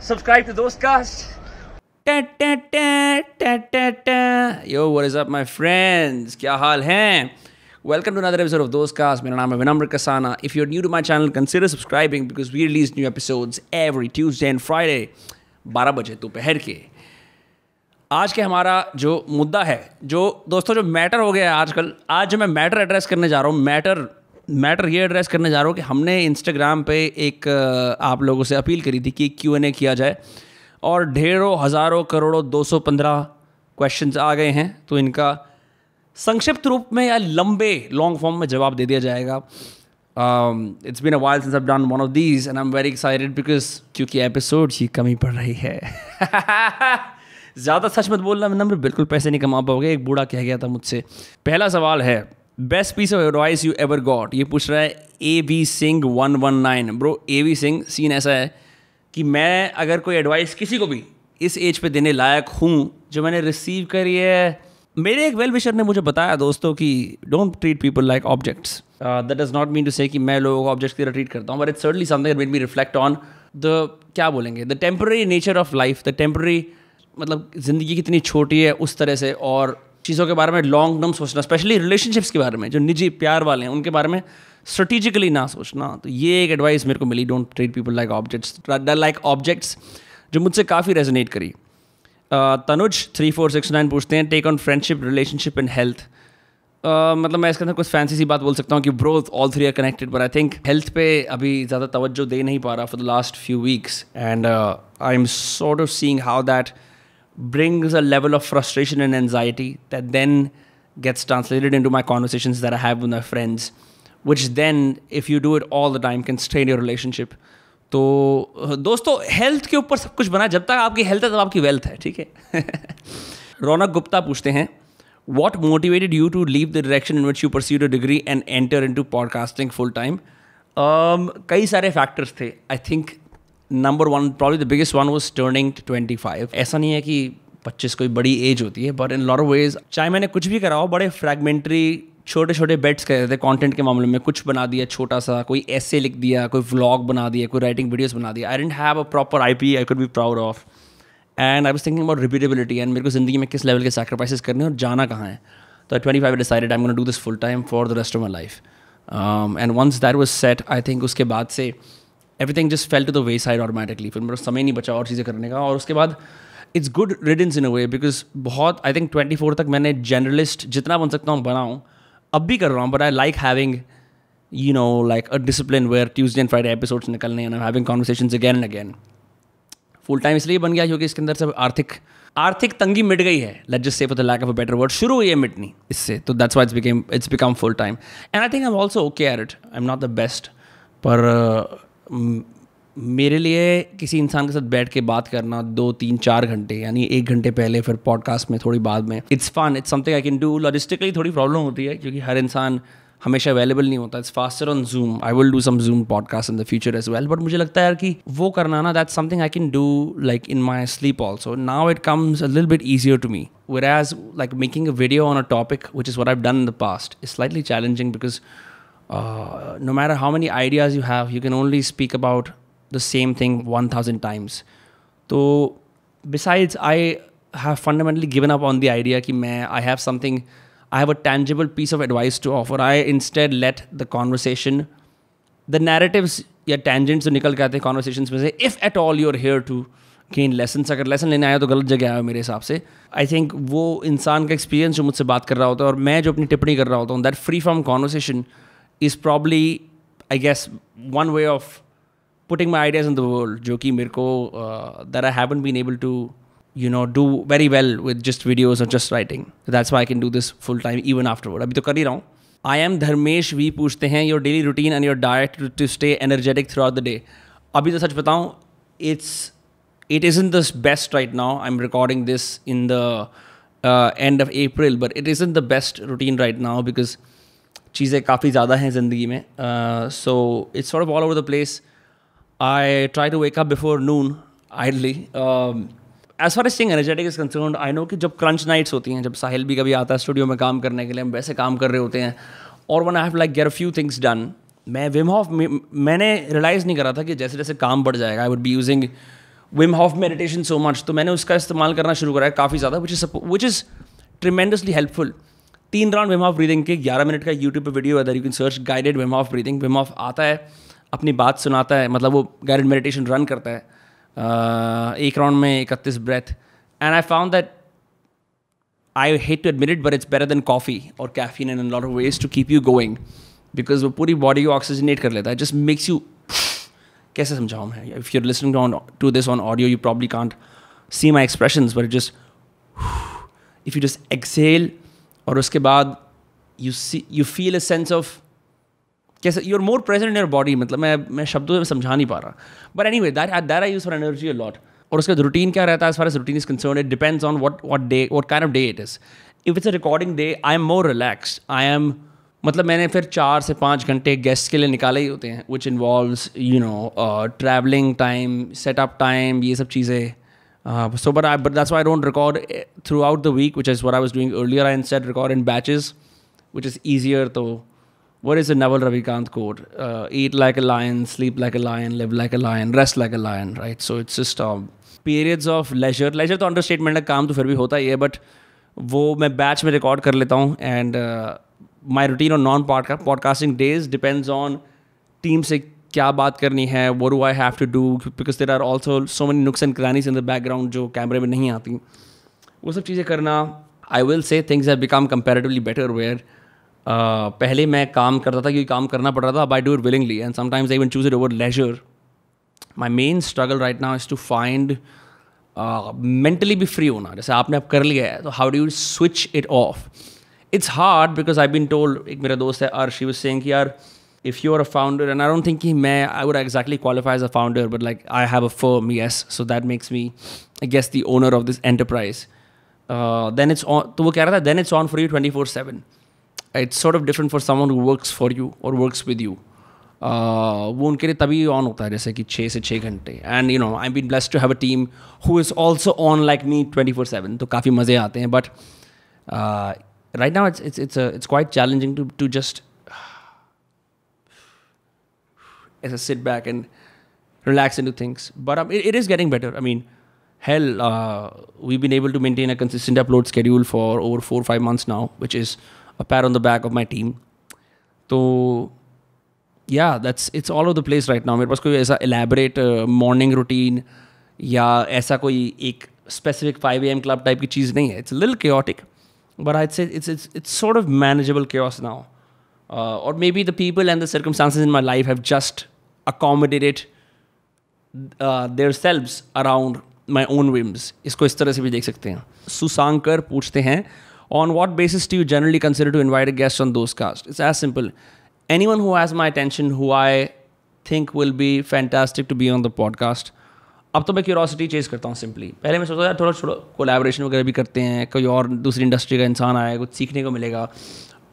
Subscribe to Dostcast. Yo, what is up, my friends? क्या हाल हैं? Welcome to another episode of Dostcast. मेरा नाम है विनम्र Kasana. If you're new to my channel, consider subscribing because we release new episodes every Tuesday and Friday 12 बजे दोपहर के. आज के हमारा जो मुद्दा है, जो दोस्तों जो मैटर हो गया है आजकल, आज जो मैं मैटर एड्रेस करने जा रहा हूँ, मैटर ये एड्रेस करने जा रहा हूँ कि हमने इंस्टाग्राम पे एक आप लोगों से अपील करी थी कि Q&A किया जाए और ढेरों हज़ारों करोड़ों 215 क्वेश्चंस आ गए हैं. तो इनका संक्षिप्त रूप में या लॉन्ग फॉर्म में जवाब दे दिया जाएगा. It's been a while since I have done one of these and I am very excited because क्योंकि एपिसोड की कमी पड़ रही है. ज़्यादा सच मत बोलना विनम्र, बिल्कुल पैसे नहीं कमा पाओगे. एक बूढ़ा कह गया था मुझसे. पहला सवाल है, best piece of advice you ever got. ये पूछ रहा है AB Singh 119. Bro, AB Singh, scene ऐसा है कि मैं अगर कोई एडवाइस किसी को भी इस एज पे देने लायक हूँ जो मैंने रिसीव करी है, मेरे एक वेल विशर ने मुझे बताया दोस्तों कि don't treat people like objects. That does not mean to say कि मैं लोगों को ऑब्जेक्ट्स की तरह ट्रीट करता हूँ, but it's certainly something that made me reflect on the क्या बोलेंगे the temporary nature of life. The temporary मतलब ज़िंदगी कितनी छोटी है उस तरह से, और चीज़ों के बारे में लॉन्ग टर्म सोचना, स्पेशली रिलेशनशिप्स के बारे में जो निजी प्यार वाले हैं उनके बारे में स्ट्रेटेजिकली ना सोचना. तो ये एक एडवाइस मेरे को मिली, don't treat people like objects, जो मुझसे काफ़ी रेजोनेट करी. तनुज 3469 पूछते हैं, take on friendship, relationship and health. मतलब मैं इसके अंदर कुछ फैंसी सी बात बोल सकता हूँ कि bro all three are connected, but I think health पे अभी ज़्यादा तवज्जो दे नहीं पा रहा for the last few weeks, and I am sort of seeing how that brings a level of frustration and anxiety that then gets translated into my conversations that I have with my friends, which then, if you do it all the time, can strain your relationship. तो दोस्तों, health के ऊपर सब कुछ बना. जब तक आपकी हेल्थ है तब आपकी वेल्थ है, ठीक है. रौनक गुप्ता पूछते हैं, what motivated you to leave the direction in which you pursued a degree and enter into podcasting full time? कई सारे फैक्टर्स थे. I think number one, probably the biggest one was turning 25. ऐसा नहीं है कि 25 कोई बड़ी एज होती है, but in lot of veg, चाहे मैंने कुछ भी करा हो, बड़े फ्रैगमेंट्री छोटे छोटे बेट्स कर रहे थे कंटेंट के मामले में. कुछ बना दिया छोटा सा, कोई ऐसे लिख दिया, कोई व्लॉग बना दिया, कोई राइटिंग वीडियोस बना दिया. I didn't have a proper IP I could be proud of, and I was thinking about repeatability and मेरे को ज़िंदगी में किस लेवल के सैक्रिफाइसेस करने और जाना कहाँ है. तो 25 I decided I am gonna do this full time for the rest of my life. And once that was set, I think उसके बाद से everything just fell to the wayside automatically. फिर मेरा समय नहीं बचा और चीज़ें करने का, और उसके बाद it's good riddance in a way, because बहुत आई थिंक 24 तक मैंने जर्नलिस्ट जितना बन सकता हूँ बनाऊँ, अब भी कर रहा हूँ, but I like having you know like a discipline where Tuesday and Friday episodes निकलने and having conversations again and again. Full time इसलिए बन गया क्योंकि इसके अंदर सब आर्थिक तंगी मिट गई है, let's just say for the lack of a better word. शुरू हुई है मिटनी इससे, तो that's why it's become full time, and I think I am also okay at it. I am not the best, पर मेरे लिए किसी इंसान के साथ बैठ के बात करना 2, 3, 4 घंटे, यानी 1 घंटे पहले, फिर पॉडकास्ट में थोड़ी बाद में, it's fun. It's something I can do. Logistically थोड़ी प्रॉब्लम होती है क्योंकि हर इंसान हमेशा अवेलेबल नहीं होता. It's faster on Zoom. I will do some Zoom podcast in the future as well, but मुझे लगता है यार कि वो करना ना, that's something I can do like in my sleep also. Now it comes a little bit easier to me, whereas like making a video on a topic, which is what I've done in the past, is slightly challenging because no matter how many ideas you have, you can only speak about the same thing 1000 times. So besides, I have fundamentally given up on the idea कि मैं I have a tangible piece of advice to offer. I instead let the conversation, the narratives या tangents जो निकल के आते हैं conversations में से, if at all you're here to gain lessons, अगर lesson लेने आया तो गलत जगह आया मेरे हिसाब से. I think वो इंसान का experience जो मुझसे बात कर रहा होता है और मैं जो अपनी टिप्पणी कर रहा होता हूँ, that free from conversation is probably, I guess, one way of putting my ideas in the world, जो कि मेरे को that I haven't been able to you know do very well with just videos or just writing. So that's why I can do this full time even afterward. अभी तो कर ही रहा हूँ. I am Dharmesh V पूछते हैं, your daily routine and your diet to stay energetic throughout the day. अभी तो सच बताऊँ, it isn't the best right now. I'm recording this in the end of April, but it isn't the best routine right now because चीज़ें काफ़ी ज़्यादा हैं ज़िंदगी में. So it's sort of all over the place. I try to wake up before noon, ideally. As far as staying energetic is concerned, I know कि जब crunch nights होती हैं, जब साहिल भी कभी आता है स्टूडियो में काम करने के लिए, हम वैसे काम कर रहे होते हैं, और when I have like get a few things done, मैं विम हॉफ मैंने रियलाइज़ नहीं करा था कि जैसे जैसे काम बढ़ जाएगा, I would be using Wim Hof meditation so much, तो मैंने उसका इस्तेमाल करना शुरू करा है काफ़ी ज़्यादा, which is tremendously helpful. 3 round Wim Hof breathing के 11 मिनट का यूट्यूब पे वीडियो है, that you can search guided Wim Hof breathing. Wim Hof आता है, अपनी बात सुनाता है, मतलब वो गाइडेड मेडिटेशन रन करता है. 1 राउंड में 31 breath. And I found that, I hate to admit it, but it's better than coffee और caffeine in lot of ways to keep you going, because वो पूरी बॉडी को ऑक्सीजनेट कर लेता है. जस्ट मेक्स यू, कैसे समझाऊँ मैं, if you are listening to this on audio you probably can't see my expressions, but just if you just exhale और उसके बाद you feel a sense of, कैसे you are more present in your body. मतलब मैं शब्दों में समझा नहीं पा रहा, but anyway that I use for energy a lot. और उसका रूटीन क्या रहता है, as far as routine is concern, it depends on what kind of day it is. If it's a recording day, I am more relaxed. मतलब मैंने फिर 4 से 5 घंटे गेस्ट के लिए निकाले ही होते हैं, which involves traveling time, setup time, ये सब चीज़ें. But that's why I don't record throughout the week, which is what I was doing earlier. I instead record in batches, which is easier. So what is the Naval Ravikant quote? Eat like a lion, sleep like a lion, live like a lion, rest like a lion, right? So it's just periods of leisure. Leisure तो understatement है, काम तो फिर भी होता ही है, but वो मैं batch में record कर लेता हूँ. And my routine on non-podcasting days depends on team से क्या बात करनी है, what do I have to do, because there are also so many nooks and crannies in the background जो कैमरे में नहीं आती. वो सब चीज़ें करना, I will say things have become comparatively better where पहले मैं काम करता था क्योंकि काम करना पड़ रहा था. अब I do it willingly and sometimes I even choose it over leisure. My main struggle right now is to find mentally be free होना. जैसे आपने अब कर लिया है, तो how do you switch it off? It's hard because I've been told, एक मेरा दोस्त है Arsh, he was saying कि यार if you're a founder, and I don't think I would exactly qualify as a founder, but like I have a firm, yes, so that makes me, I guess, the owner of this enterprise. Then it's on, तो वो कह रहा था, then it's on for you 24/7. It's sort of different for someone who works for you or works with you. वो उनके लिए तभी on होता है जैसे कि 6 से 6 घंटे. And I've been blessed to have a team who is also on like me 24/7. तो काफ़ी मज़े आते हैं. But right now it's quite challenging to just sit back and relax into things. But it is getting better. I mean, hell, we've been able to maintain a consistent upload schedule for over 4-5 months now, which is a pat on the back of my team. So yeah, it's all over the place right now. मेरे पास कोई ऐसा elaborate morning routine या ऐसा कोई एक specific 5 AM club type की चीज़ नहीं है. It's a little chaotic, but I'd say it's sort of manageable chaos now. Or maybe the people and the circumstances in my life have just accommodated themselves around my own whims. इसको इस तरह से भी देख सकते हैं. सुशांकर पूछते हैं, on what basis do you generally consider to invite a guest on Dostcast? It's as simple. Anyone who has my attention, who I think will be fantastic to be on the podcast. अब तो मैं curiosity Chase करता हूँ simply. पहले मैं सोचता था थोड़ा कोलैबोरेशन वगैरह भी करते हैं, कोई और दूसरी इंडस्ट्री का इंसान आया, कुछ सीखने को मिलेगा.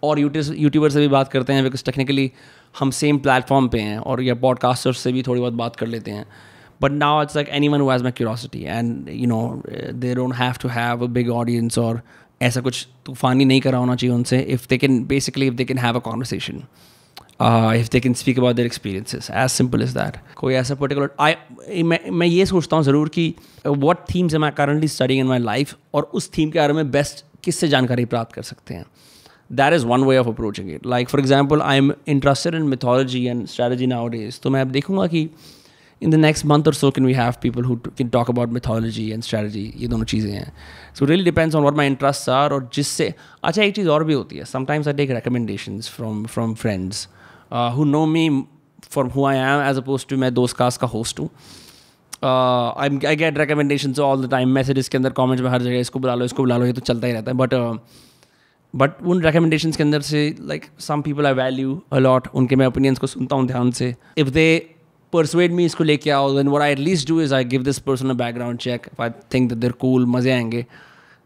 और यूट्यूबर से भी बात करते हैं, बिकॉज टेक्निकली हम सेम प्लेटफॉर्म पे हैं, और या पॉडकास्टर्स से भी थोड़ी बहुत बात कर लेते हैं. But now it's like anyone who has my curiosity, and they don't have to have a big audience, और ऐसा कुछ तूफानी नहीं करा होना चाहिए उनसे. If they can have a conversation, if they can speak about their experiences, as simple as that. कोई ऐसा particular मैं ये सोचता हूँ ज़रूर कि what themes am I currently studying in my life, और उस थीम के बारे में बेस्ट किससे जानकारी प्राप्त कर सकते हैं. That is one way of approaching it. Like for example, I'm interested in mythology and strategy nowadays. तो मैं अब देखूँगा कि in the next month or so can we have people who can talk about mythology and strategy. ये दोनों चीज़ें हैं. So it really depends on what my interests are, और जिससे अच्छा एक चीज़ और भी होती है. Sometimes I take recommendations from friends who know me for who I am, as opposed to मैं Dostcast का host हूँ. I get recommendations all the time, messages के अंदर, comments में, हर जगह इसको बुला लो, ये तो चलता ही रहता है. But उन recommendations के अंदर से like some people I value a lot, उनके मैं opinions को सुनता हूँ ध्यान से. If they persuade me इसको लेके आओ, then what I at least do is I give this person a background check. If I think that they're cool, मज़े आएंगे,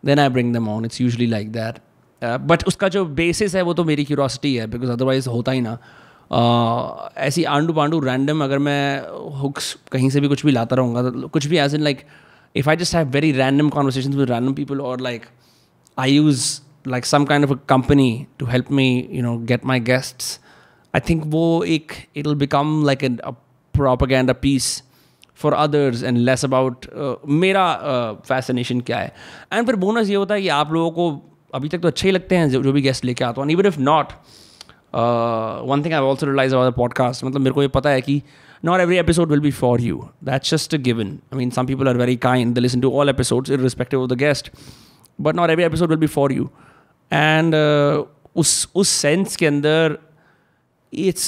then I bring them on. It's usually like that. But उसका जो basis है वो तो मेरी curiosity है, because otherwise होता ही ना. ऐसी आंडू पांडू रैंडम अगर मैं हुक्स कहीं से भी कुछ भी लाता रहूँगा, तो कुछ भी as in like if I just have very random conversations with random people, और like I use like some kind of a company to help me get my guests, I think वो एक it'll become like a propaganda piece for others and less about मेरा fascination क्या है. And फिर bonus ये होता है कि आप लोगों को अभी तक तो अच्छे ही लगते हैं जो भी गेस्ट लेके आता हूँ. Even if not, one thing I also realise about the podcast, मतलब मेरे को ये पता है कि not every episode will be for you. That's just a given. I mean, some people are very kind. They listen to all episodes irrespective of the guest. But not every episode will be for you. And उस sense के अंदर it's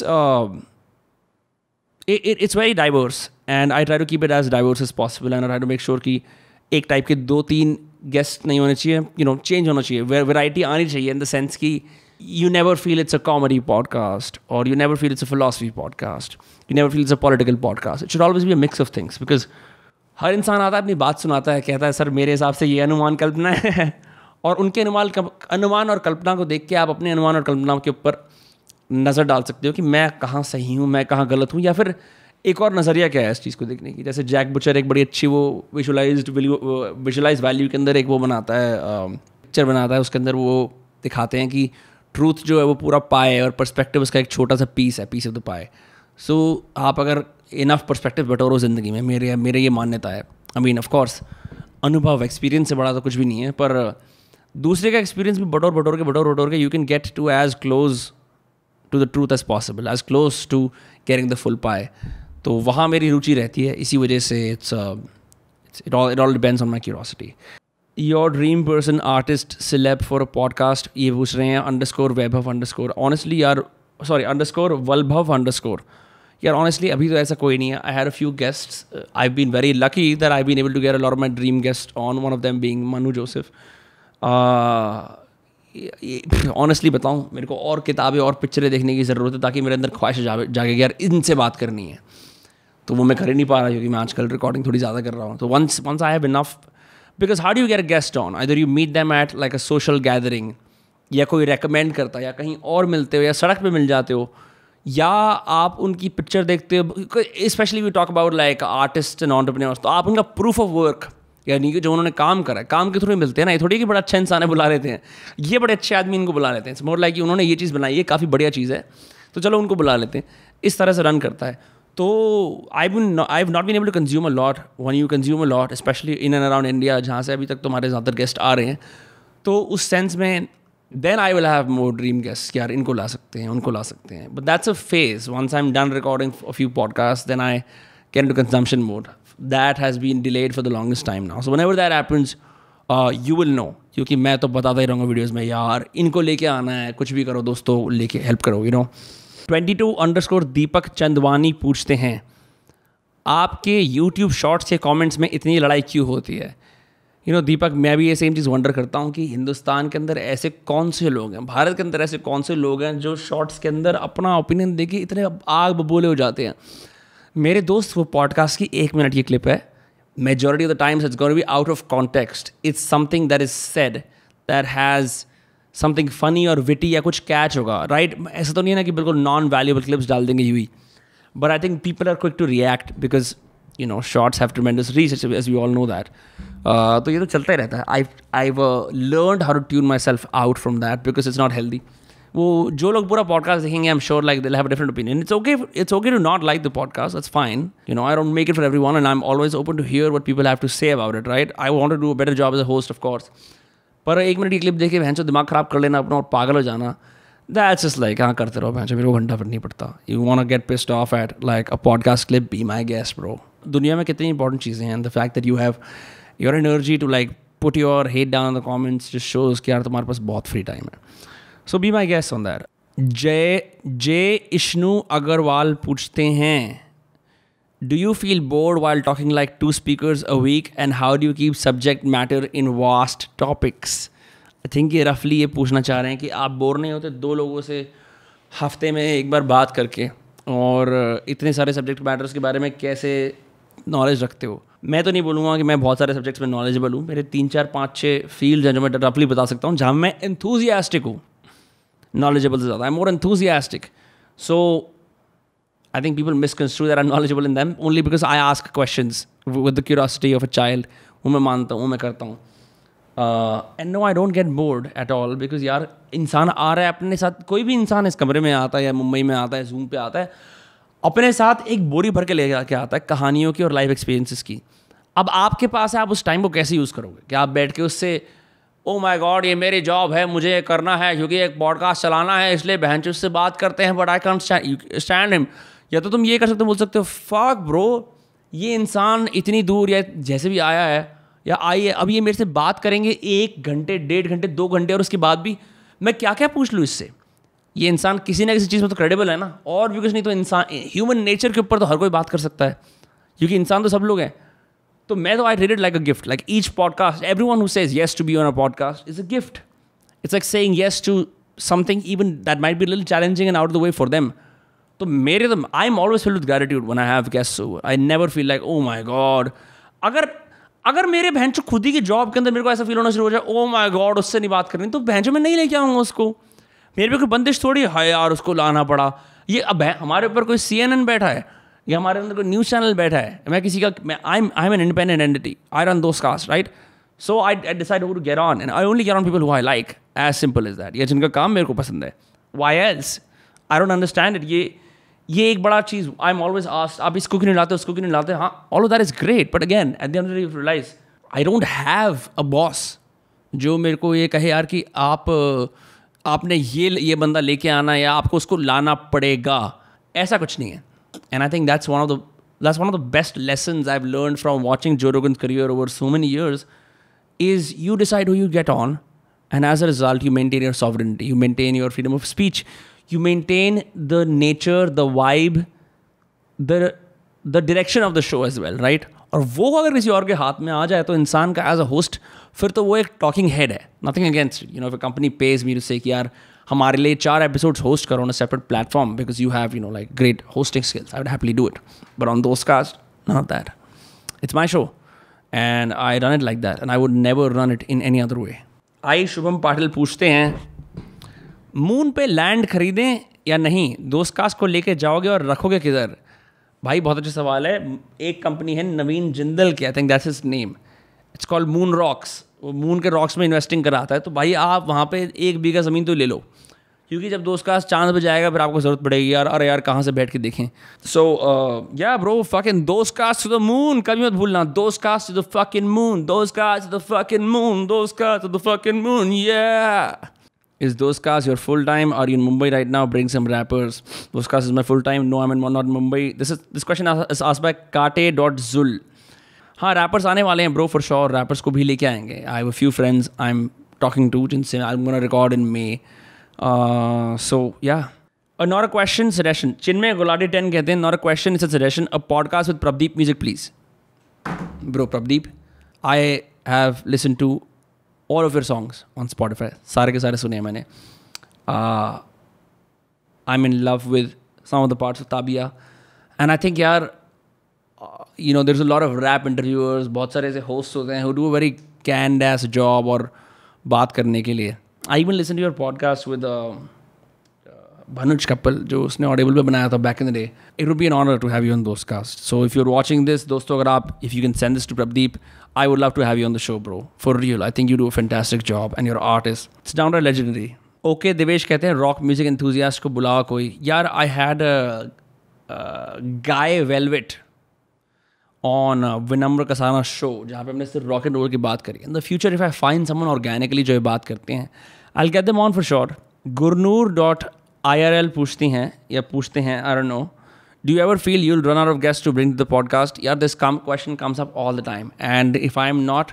very diverse. And I try to keep it as diverse as possible. And I try to make sure कि एक type के 2-3 guest नहीं होने चाहिए. Change होना चाहिए. Variety आनी चाहिए in the sense कि you never feel it's a comedy podcast, or you never feel it's a philosophy podcast. You never feel it's a political podcast. It should always be a mix of things, because हर इंसान आता है अपनी बात सुनाता है, कहता है sir मेरे हिसाब से ये अनुमान कल्पना है और उनके अनुमान और कल्पना को देख के आप अपने अनुमान और कल्पना के ऊपर नज़र डाल सकते हो कि मैं कहाँ सही हूँ, मैं कहाँ गलत हूँ, या फिर एक और नज़रिया क्या है इस चीज़ को देखने की. जैसे जैक बुचर एक बड़ी अच्छी वो विजुलाइज वैल्यू के अंदर एक वो बनाता है, पिक्चर बनाता है, उसके अंदर वो दिखाते हैं कि ट्रूथ जो है वो पूरा पाए है और पर्सपेक्टिव उसका एक छोटा सा पीस है, पीस ऑफ द पाए. सो आप अगर इनफ पर्सपेक्टिव बटोरो ज़िंदगी में, मेरे ये मान्यता है. आई मीन ऑफ कोर्स अनुभव एक्सपीरियंस से बड़ा तो कुछ भी नहीं है, पर दूसरे का एक्सपीरियंस भी बटोर के you can get to as close to the truth as possible, as close to getting the full pie. तो वहाँ मेरी रुचि रहती है. इसी वजह से it all depends on my curiosity. Your dream person, artist, celeb for a podcast, ये पूछ रहे हैं _वैभव_ ऑनेस्टली यार, सॉरी _वल्भव_ यार ऑनेस्टली अभी तो ऐसा कोई नहीं है. I had a few guests. I been very lucky that I been able to get a lot of my dream guest on, one of them being Manu Joseph. Honestly बताऊँ, मेरे को और किताबें और पिक्चरें देखने की ज़रूरत है ताकि मेरे अंदर ख्वाहिश जागे यार इनसे बात करनी है. तो वो मैं कर ही नहीं पा रहा क्योंकि मैं आजकल रिकॉर्डिंग थोड़ी ज़्यादा कर रहा हूँ. तो once I have enough, because how do you get a guest on? Either you meet them at like a social gathering, या कोई रेकमेंड करता है, या कहीं और मिलते हो, या सड़क पे मिल जाते हो, या आप उनकी पिक्चर देखते हो. Specially we talk about like artist and entrepreneurs, तो आप उनका प्रूफ ऑफ वर्क, यानी कि जो उन्होंने काम करा है, काम के थ्रू मिलते हैं ना. ये थोड़ी कि बड़ा अच्छा इंसान है बुला लेते हैं, ये बड़े अच्छे आदमी इनको बुला लेते हैं. मोर लाइक कि उन्होंने ये चीज़ बनाई है, काफ़ी बढ़िया चीज़ है, तो चलो उनको बुला लेते हैं. इस तरह से रन करता है. तो I've not been able to consume a lot. When you consume a lot, especially in and around India, जहाँ से अभी तक तुम्हारे ज़्यादातर गेस्ट आ रहे हैं, तो उस सेंस में then I will have more dream guests. यार इनको ला सकते हैं, उनको ला सकते हैं. But that's a phase. Once I'm done recording a few podcasts, then I get into consumption mode. That has been delayed for the longest time now. So whenever that happens, you will know. क्योंकि मैं तो बताता ही रहूँगा videos में, यार इनको लेके आना है, कुछ भी करो दोस्तों, लेके हेल्प करो, 22_ दीपक चंदवानी पूछते हैं, आपके YouTube शॉर्ट्स के कमेंट्स में इतनी लड़ाई क्यों होती है? दीपक, मैं भी ये सेम चीज़ वंडर करता हूँ कि हिंदुस्तान के अंदर ऐसे कौन से लोग हैं, भारत के अंदर ऐसे कौन से लोग हैं जो शॉर्ट्स के अंदर अपना ओपिनियन दे के इतने आग बबूले हो जाते हैं. मेरे दोस्त, वो पॉडकास्ट की 1 मिनट की क्लिप है. Majority of the times it's gonna be out of context. It's something that is said that has something funny और विटी, या कुछ कैच होगा, राइट? ऐसा तो नहीं है ना कि बिल्कुल नॉन वैल्यूएबल क्लिप्स डाल देंगे यूँ ही. But I think people are quick to react because shorts have tremendous reach, as we all know that. तो ये तो चलता ही रहता है. I learned how to tune myself out from that because it's not healthy. वो जो लोग पूरा पॉडकास्ट देखेंगे, I am sure like they have a different opinion. It's okay to not like the podcast, that's fine. I don't make it for everyone and I am always open to hear what people have to say about it, right? I want to do a better job as a host, of course. पर 1 minute की clip देखे भैंचो दिमाग ख़राब कर लेना अपना और पागल हो जाना, दैट्स जस्ट लाइक हाँ करते रहो भैंचो, मेरे को घंटा फिर नहीं पड़ता. You want to get pissed off at like a podcast clip, be my guest bro. दुनिया में कितनी इंपॉर्टेंट चीज़ें हैं. The fact that you have your energy to like put your hate down in the comments just shows कि यार तुम्हारे पास बहुत फ्री टाइम है. So be my guest on that. Jay Ishnu Agarwal पूछते हैं, do you feel bored while talking like 2 speakers a week, and how do you keep subject matter in vast topics? I think ये रफली ये पूछना चाह रहे हैं कि आप बोर नहीं होते 2 लोगों से हफ्ते में एक बार बात करके, और इतने सारे सब्जेक्ट मैटर्स के बारे में कैसे नॉलेज रखते हो. मैं तो नहीं बोलूँगा कि मैं बहुत सारे सब्जेक्ट्स में नॉलेजेबल हूँ. मेरे 3 4 5 6 फील्ड हैं जो मैं रफली बता सकता हूँ जहाँ मैं एंथुसियास्टिक हूँ. knowledgeable से ज़्यादा, I'm more enthusiastic. So I think people misconstrue that I'm knowledgeable in them only because I ask questions with the curiosity of a child. वो मैं मानता हूँ, वो मैं करता हूँ. And no, I don't get bored at all because यार इंसान आ रहा है अपने साथ, कोई भी इंसान इस कमरे में आता है या मुंबई में आता है, जूम पे आता है, अपने साथ एक बोरी भर के ले के आता है कहानियों की और लाइफ एक्सपीरियंसेस की। अब आपके पास है, आप उस टाइम को कैसे यूज़ करोगे? कि आप बैठ के उससे ओ माय गॉड ये मेरी जॉब है, मुझे ये करना है क्योंकि एक पॉडकास्ट चलाना है, इसलिए बहन चो उससे बात करते हैं but I can't stand him. या तो तुम ये कर सकते हो, बोल सकते हो फक ब्रो, ये इंसान इतनी दूर या जैसे भी आया है या आई है, अब ये मेरे से बात करेंगे 1 घंटे 1.5 घंटे 2 घंटे, और उसके बाद भी मैं क्या क्या पूछ लूँ इससे? ये इंसान किसी ना किसी चीज़ में तो क्रेडिबल है ना। और भी कुछ नहीं तो इंसान ह्यूमन नेचर के ऊपर तो हर कोई बात कर सकता है, क्योंकि इंसान तो सब लोग हैं। तो मैं तो I treat it like a gift, like each podcast, everyone who says yes to be on a podcast is a gift. It's like saying yes to something even that might be little challenging and out of the way for them. तो मेरे तो I am always filled with gratitude when I have guests over. I never feel like oh my god, अगर मेरे बहनचो खुद ही की job के अंदर मेरे को ऐसा फील होना शुरू हो जाए ओ माय गॉड उससे नहीं बात करनी, तो बहनचो मैं नहीं लेके आऊँगा उसको। मेरे पे कोई बंदिश थोड़ी है यार उसको लाना पड़ा। ये अब हमारे ऊपर कोई CNN बैठा है या हमारे अंदर कोई न्यूज़ चैनल बैठा है, मैं किसी का I am an independent entity, I run Dostcast, right? So I decide who to get on and I only get on people who I like, as simple is that. या जिनका काम मेरे को पसंद है, why else? I don't understand it. ये एक बड़ा चीज़ आई एम ऑलवेज आस्क्ड, आप इसको क्यों नहीं लाते, उसको क्यों नहीं लाते? हाँ, all of that is great, but again at the end of the day you realise I don't have a boss जो मेरे को ये कहे यार कि आपने ये बंदा लेके आना या आपको उसको लाना पड़ेगा, ऐसा कुछ नहीं है। And I think that's one of the best lessons I've learned from watching Joe Rogan's career over so many years is you decide who you get on, and as a result you maintain your sovereignty, you maintain your freedom of speech, you maintain the nature, the vibe, the direction of the show as well, right? और वो अगर किसी और के हाथ में आ जाए तो इंसान का एज अ होस्ट फिर तो वो एक टॉकिंग हेड है। Nothing against you know, if a company pays me to say कि यार हमारे लिए 4 एपिसोड्स होस्ट करो on a separate platform because you have like great hosting skills, I would happily do it, but on Dostcast none of that. It's my show and I run it like that and I would never run it in any other way. आई शुभम पाटिल पूछते हैं moon पे land खरीदें या नहीं, Dostcast को लेके जाओगे और रखोगे किधर? भाई बहुत अच्छा सवाल है। एक कंपनी है नवीन जिंदल की, I think that's his name, it's called moon rocks. वो मून के रॉक्स में इन्वेस्टिंग कराता है। तो भाई आप वहाँ पे 1 बीघा ज़मीन तो ले लो, क्योंकि जब Dostcast चांद पे जाएगा फिर आपको ज़रूरत पड़ेगी यार, अरे यार कहाँ से बैठ के देखें। सो या bro fucking Dostcast to the moon, कभी मत भूलना, Dostcast to the fucking moon, Dostcast to the fucking moon, Dostcast to the fucking moon, yeah. Is Dostcast your full time? Are you in Mumbai right now? Bring some rappers. Dostcast is my full time. No, I'm not in Mumbai. This question is asked by kate.zul. हाँ, rappers आने वाले हैं bro for sure. Rappers को भी लेके आएंगे. I have a few friends I'm talking to जिनसे I'm gonna record in May. So yeah. Not a question, suggestion. Chinmay Gulati 10 कहते हैं not a question, it's a suggestion. A podcast with Prabhdeep music please. Bro Prabhdeep, I have listened to all of your songs on Spotify. सारे के सारे सुने हैं मैंने. I'm in love with some of the parts of Tabia. And I think यार there's a lot of rap interviewers, बहुत सारे ऐसे hosts होते हैं who do a very canned ass job और बात करने के लिए. I even listened to your podcast with Bhanuj Kappal, जो उसने Audible पे बनाया था back in the day. It would be an honor to have you on Dostcast. So if you're watching this, दोस्तों अगर आप, if you can send this to Prabhdeep, I would love to have you on the show, bro. For real, I think you do a fantastic job and your art is, it's downright legendary. Okay, Devesh कहते हैं rock music enthusiast को बुलाओ कोई. यार, I had a Guy Velvet on Vinamre Kasana show, जहाँ पे हमने सिर्फ rock and roll की बात करी. In the future, if I find someone organically जो ये बात करते हैं, I'll get them on for sure. Gurnoor.irl पूछती हैं या पूछते हैं, I don't know. Do you ever feel you'll run out of guests to bring to the podcast? Yeah, this question comes up all the time. And if I'm not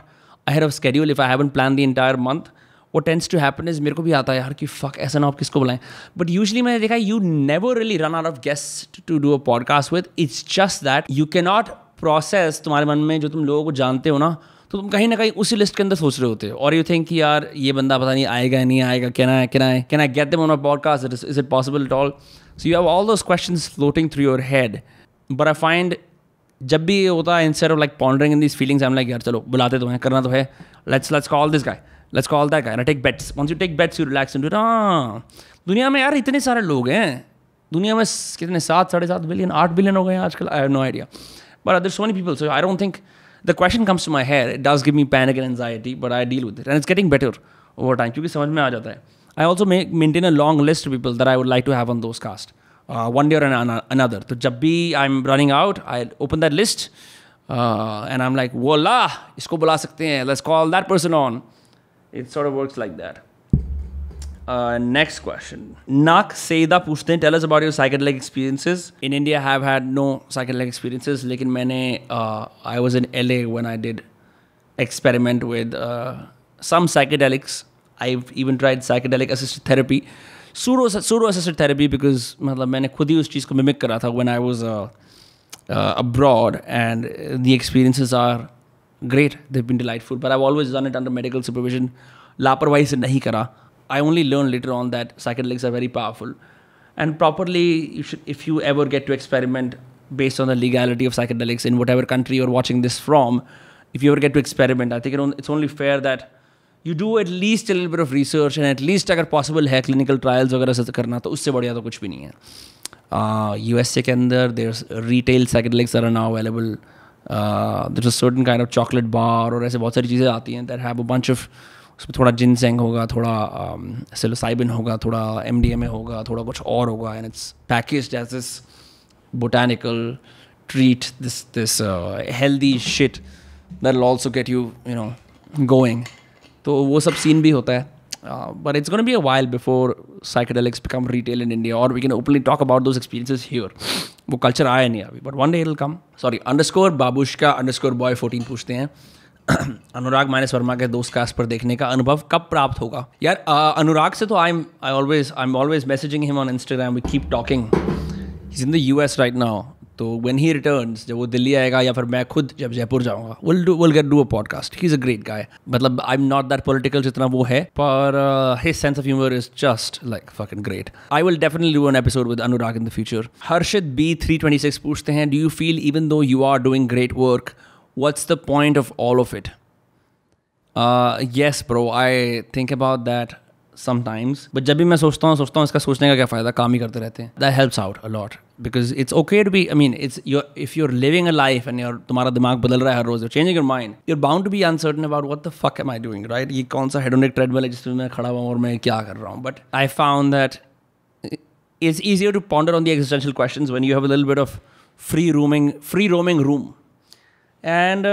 ahead of schedule, if I haven't planned the entire month, what tends to happen is मेरे को भी आता है यार कि fuck ऐसा ना आप किसको बुलाएं. But usually मैंने देखा you never really run out of guests to do a podcast with. It's just that you cannot process तुम्हारे मन में जो तुम लोगों को जानते हो ना, तो तुम कहीं ना कहीं उसी लिस्ट के अंदर सोच रहे होते हो. और यू थिंक कि यार ये बंदा पता नहीं आएगा नहीं आएगा, can I get them on a podcast? Is it possible at all? So you have all those questions floating through your head. But I find जब भी ये होता है, instead of like pondering in these feelings, I'm like यार चलो बुलाते तो हैं, करना तो है, let's call this guy, let's call that guy, and I take bets. Once you take bets, you relax into it. दुनिया में यार इतने सारे लोग हैं, दुनिया में कितने 7-7.5 बिलियन 8 बिलियन हो गए हैं आजकल. I have no idea. But there's so many people, so I don't think the question comes to my head. It does give me panic and anxiety, but I deal with it, and it's getting better over time क्योंकि समझ में आ जाता है. I also maintain a long list of people that I would like to have on Dostcast. one day or another. तो जब भी I'm running out, I open that list and I'm like, voila, इसको बुला सकते हैं, let's call that person on. It sort of works like that. Next question. Nak Seida पूछते हैं, tell us about your psychedelic experiences. In India, I have had no psychedelic experiences, लेकिन मैंने I was in LA when I did experiment with some psychedelics. I've even tried psychedelic assisted therapy, pseudo assisted therapy, because मतलब मैंने खुद ही उस चीज़ को mimic करा था when I was abroad, and the experiences are great. They've been delightful, but I've always done it under medical supervision. लापरवाही से नहीं करा. I only learned later on that psychedelics are very powerful, and properly you should, if you ever get to experiment based on the legality of psychedelics in whatever country you're watching this from, if you ever get to experiment, I think it's only fair that you do at least a little bit of research, and at least अगर possible है clinical trials वगैरह से करना, तो उससे बढ़िया तो कुछ भी नहीं है. USA के अंदर there's retail psychedelics that are now available. There's a certain kind of chocolate bar और ऐसे बहुत सारी चीज़ें आती हैं that have a bunch of, उसमें थोड़ा जिनसेंग होगा, थोड़ा psilocybin होगा, थोड़ा MDMA होगा, थोड़ा कुछ और होगा, and it's packaged as this botanical treat, this healthy shit that'll also get you going. तो वो सब सीन भी होता है. But it's going to be a while before psychedelics become retail in India, or we can openly talk about those experiences here. वो culture आया नहीं अभी, but one day it'll come. Sorry, _babushka_boy 14 पूछते हैं, अनुराग minus Verma के दोस्तकास्ट पर देखने का अनुभव कब प्राप्त होगा? यार अनुराग से तो I'm always messaging him on Instagram. We keep talking. He's in the US right now. तो when he returns, जब वो दिल्ली आएगा या फिर मैं खुद जब जयपुर जाऊँगा, we'll get do a podcast. He's a great guy. मतलब I'm not that political जितना वो है, पर his sense of humor is just like fucking great. I will definitely do an episode with Anurag in the future. Harshit B326 पूछते हैं, do you feel even though you are doing great work, what's the point of all of it? Yes bro, I think about that sometimes, but जब भी मैं सोचता हूँ इसका सोचने का क्या फ़ायदा, काम ही करते रहते हैं. That helps out a lot, because it's okay to be, I mean, if you're living a life and तुम्हारा दिमाग बदल रहा है हर रोज़, you're changing your mind, you're bound to be uncertain about what the fuck am I doing, right? ये कौन सा hedonic treadmill है जिसमें मैं खड़ा हुआ हूँ और मैं क्या कर रहा हूँ. But I found that it's easier to ponder on the existential questions when you have a little bit of free roaming room. And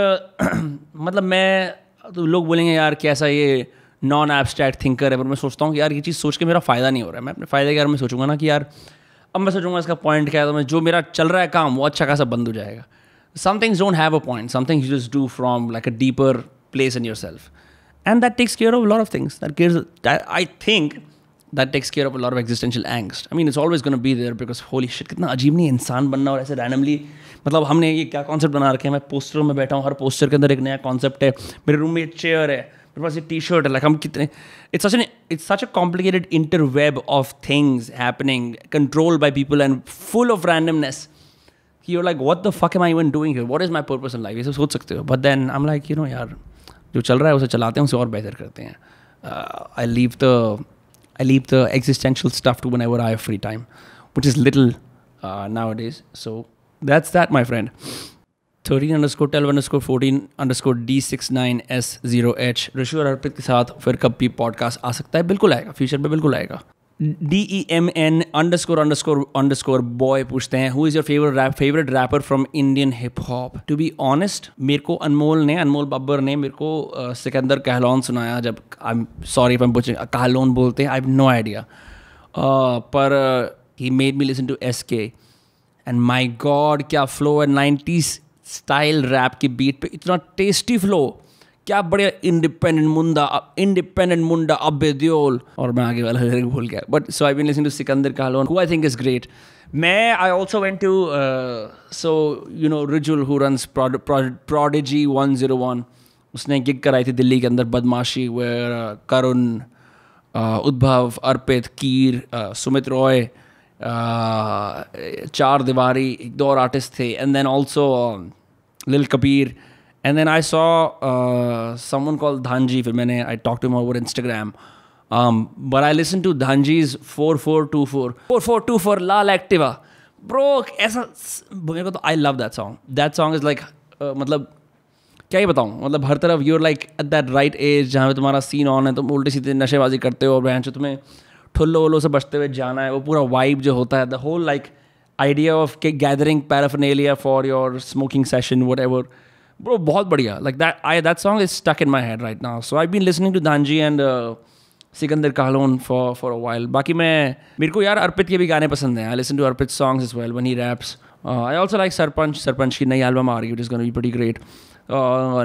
मतलब मैं, तो लोग बोलेंगे यार कैसा ये नॉन एब्स्ट्रैक्ट थिंकर है, पर मैं सोचता हूँ कि यार ये चीज़ सोच के मेरा फ़ायदा नहीं हो रहा है. मैं अपने फ़ायदे के बारे में सोचूंगा ना कि यार अब मैं सोचूंगा इसका पॉइंट क्या है, तो मैं जो मेरा चल रहा है काम वो अच्छा खासा बंद हो जाएगा. Some things don't have a point, some things you just do from like a deeper place in your self, and that takes care of lot of things. I think that takes care of a lot of existential angst. I mean, it's always going to be there because holy shit, कितना अजीब नहीं इंसान बनना और ऐसे randomly, मतलब हमने ये क्या कॉन्सेप्ट बना रखे हैं. मैं पोस्टर में बैठा हूँ, हर पोस्टर के अंदर एक नया कॉन्सेप्ट है. मेरे रूम में एक चेयर है, मेरे पास ये टी-शर्ट है. लाइक हम कितने, it's such a complicated interweb of things happening, controlled by people and full of randomness. You're like, what the fuck am I even doing here? What is my purpose in life? ये सब सोच सकते हो. But then I'm like, यार जो चल रहा है उसे चलाते हैं, उसे और बेहतर करते हैं. I leave the existential stuff to whenever I have free time, which is little nowadays. So that's that, my friend. 13_12_14_D69S0H Rishu और अर्पित के साथ फिर कब भी पॉडकास्ट आ सकता है? बिल्कुल आएगा, फ्यूचर में बिल्कुल आएगा. DEMN___boy पूछते हैं, who is your favourite rapper from Indian hip hop? To be honest, मेरे को अनमोल बब्बर ने मेरे को सिकंदर कहलोन सुनाया. जब I am sorry if I am butchering, Kahlon बोलते हैं, आई हैव नो आइडिया, पर he made me listen to SK and my god क्या फ्लो है. 90s स्टाइल रैप की बीट पे इतना टेस्टी फ्लो, क्या बढ़िया. इंडिपेंडेंट मुंडा अब्बे दियोल, और मैं आगे वाला लिरिक भूल गया. But so I been listening to Sikander Kahlon, who I think is great. I also went to Rijul, who runs Prodigy 101. उसने गिग कराई थी दिल्ली के अंदर, बदमाशी, where करुण, उद्भव, अर्पित, कीर, सुमित रॉय, चार दीवारी, एक दो और आर्टिस्ट थे, and then also Lil Kabir. And then I saw someone called Dhanji. फिर मैंने I talked to him over Instagram. But I listened to Dhanji's 4424 Lal Activa. Bro, ऐसा मेरे को तो I love that song. That song is like मतलब क्या ही बताऊँ, मतलब हर तरफ you're like at that right age जहाँ पे तुम्हारा सीन ऑन है, तुम उल्टे सीधे नशेबाजी करते हो और बहन तुम्हें ठुल्लो वुल्लो से बचते हुए जाना है, वो पूरा वाइब जो होता है, the whole like idea of gathering paraphernalia for your smoking session, whatever. Bro, बहुत बढ़िया. Like that song is stuck in my head right now. So I've been listening to Dhanji and Sikandar Kahlon for a while. बाकी मेरे को यार अर्पित के भी गाने पसंद हैं. I listen to Arpit's songs as well when he raps. I also like sarpanch की नई एल्बम आ रही है, which is going to be pretty great.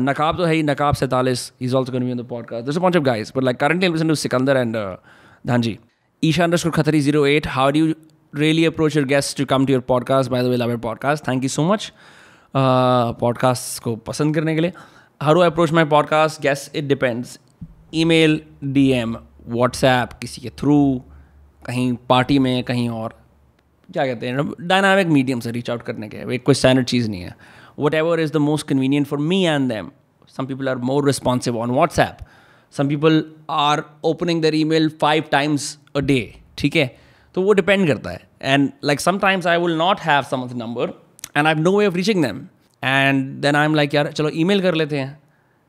नकाब तो है ही, नकाब 47. He's also going to be on the podcast. There's a bunch of guys, but like currently I'm listening to Sikandar and Dhanji. Isha_Khatari08, how do you really approach your guests to come to your podcast? By the way, love your podcast. Thank you so much. Podcasts को पसंद करने के लिए. How do I approach my podcast? Guess it depends. Email, DM, WhatsApp, किसी के through, कहीं party में, कहीं और क्या कहते हैं, डायनामिक मीडियम से रीच आउट करने के. एक कोई स्टैंडर्ड चीज़ नहीं है. Whatever is the most convenient for me and them. Some people are more responsive on WhatsApp. Some people are opening their email 5 times a day. ठीक है, तो वो डिपेंड करता है. And like sometimes I will not have someone's number and I have no way of reaching them, and then I am like यार चलो email कर लेते हैं.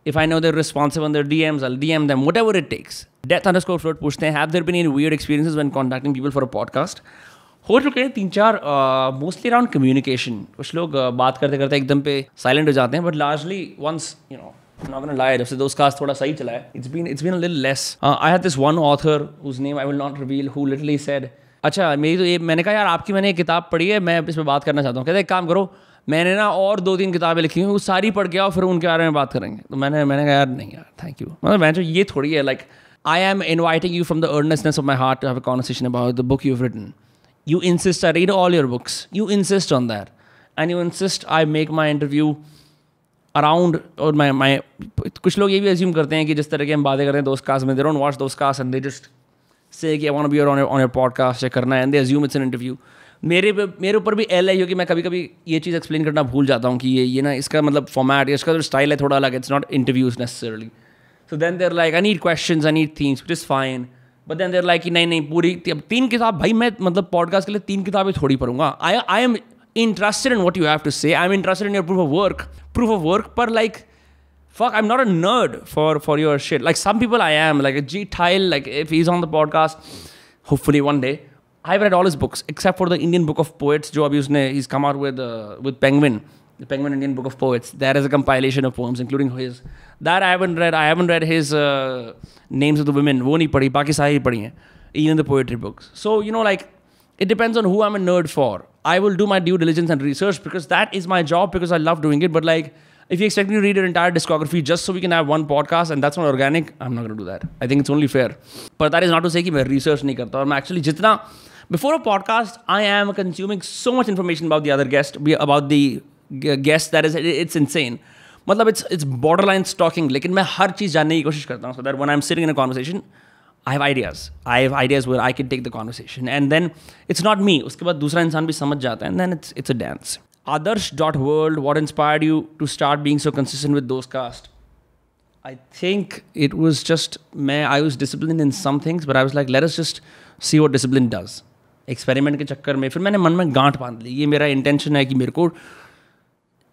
If I know they're responsive on their DMs, I will DM them, whatever it takes. Death_float पूछते हैं, have there been any weird experiences when contacting people for a podcast? हो चुके हैं 3-4, मोस्टली अराउंड कम्युनिकेशन. कुछ लोग बात करते करते एकदम पे साइलेंट हो जाते हैं, but largely once you know, I'm not gonna lie, जब से Dostcast थोड़ा सही चला है, it's been a little less. I had this one author whose name I will not reveal, who literally said, अच्छा मेरी तो ये, मैंने कहा यार आपकी मैंने एक किताब पढ़ी है, मैं इस पर बात करना चाहता हूँ. कहते एक काम करो, मैंने ना और 2-3 किताबें लिखी हैं, वो सारी पढ़ के आओ, फिर उनके बारे में बात करेंगे. तो मैंने कहा यार नहीं यार, थैंक यू. मतलब मैं ये थोड़ी है, like I am inviting you from the earnestness of my heart to have a conversation about the book you've written. You insist I read all your books. You insist on that. And you insist I make my interview around, और my कुछ लोग ये भी assume करते हैं कि जिस तरह की हम बातें करते हैं Dostcast में, they don't watch Dostcast and they just say कि I want to be on your podcast, check करना है, and they assume it's an interview. मेरे ऊपर भी L है, क्योंकि मैं कभी कभी ये चीज़ एक्सप्लेन करना भूल जाता हूँ कि ये ना इसका मतलब फॉर्मेट, इसका जो स्टाइल है थोड़ा अलग है. It's not interviews necessarily. So then they're like, I need questions, I need themes, which is fine. But then they're like कि नहीं पूरी 3 किताब, भाई मैं मतलब पॉडकास्ट के लिए 3 किताबें थोड़ी पढ़ूंगा. I am interested in what you have to say. I'm interested in your proof of work, but like, fuck, I'm not a nerd for your shit. Like some people I am, like a G Tile, like if he's on the podcast, hopefully one day. I've read all his books except for the Indian Book of Poets, जो अभी उसने he's come out with Penguin, the Penguin Indian Book of Poets. That is a compilation of poems, including his. That I haven't read. I haven't read his Names of the Women. वो नहीं पढ़ी, बाकी सारी पढ़ी हैं, even the poetry books. So you know, like, it depends on who I'm a nerd for. I will do my due diligence and research because that is my job, because I love doing it. But like, if you expect me to read your entire discography just so we can have one podcast and that's not organic, I'm not going to do that. I think it's only fair. But that is not to say कि मैं research नहीं करता. और मैं actually जितना before a podcast, I am consuming so much information about the other guest, about the guest, that is, it's insane. मतलब it's borderline stalking. लेकिन मैं हर चीज़ जानने की कोशिश करता हूँ, so that when I'm sitting in a conversation, I have ideas where I can take the conversation, and then it's not me. उसके बाद दूसरा इंसान भी समझ जाता है, and then it's a dance. Adarsh.world, what inspired you to start being so consistent with Dostcast? I think it was just I was disciplined in some things, but I was like, let us just see what discipline does. Experiment के चक्कर में फिर मैंने मन में गांठ बांध ली. ये मेरा इंटेंशन है कि मेरे को